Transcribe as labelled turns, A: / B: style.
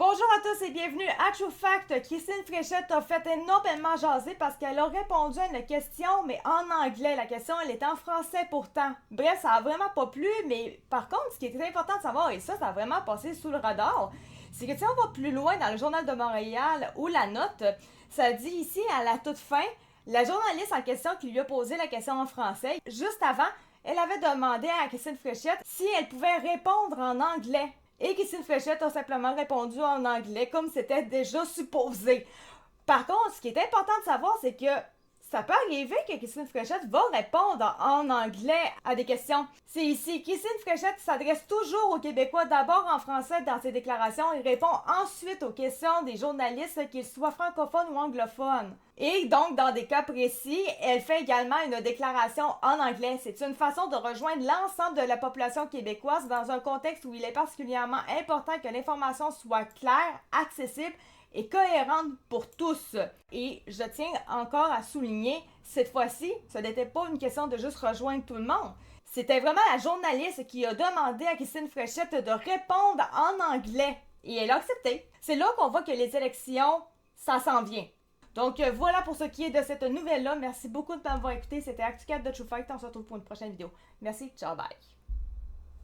A: Bonjour à tous et bienvenue à True Fact. Christine Fréchette a fait énormément jaser parce qu'elle a répondu à une question, mais en anglais. La question, elle était en français pourtant. Bref, ça a vraiment pas plu, mais par contre, ce qui est important de savoir, et ça a vraiment passé sous le radar, c'est que si on va plus loin dans le Journal de Montréal ou la note, ça dit ici à la toute fin, la journaliste en question qui lui a posé la question en français, juste avant, elle avait demandé à Christine Fréchette si elle pouvait répondre en anglais. Et Christine Fréchette a simplement répondu en anglais comme c'était déjà supposé. Par contre, ce qui est important de savoir, c'est que ça peut arriver que Christine Fréchette va répondre en anglais à des questions. C'est ici, Christine Fréchette s'adresse toujours aux Québécois d'abord en français dans ses déclarations et répond ensuite aux questions des journalistes, qu'ils soient francophones ou anglophones. Et donc, dans des cas précis, elle fait également une déclaration en anglais. C'est une façon de rejoindre l'ensemble de la population québécoise dans un contexte où il est particulièrement important que l'information soit claire, accessible et cohérente pour tous. Et je tiens encore à souligner, cette fois-ci, ce n'était pas une question de juste rejoindre tout le monde. C'était vraiment la journaliste qui a demandé à Christine Fréchette de répondre en anglais. Et elle a accepté. C'est là qu'on voit que les élections, ça s'en vient. Donc voilà pour ce qui est de cette nouvelle-là. Merci beaucoup de m'avoir écouté. C'était Actu 4 de True Fact. On se retrouve pour une prochaine vidéo. Merci, ciao, bye.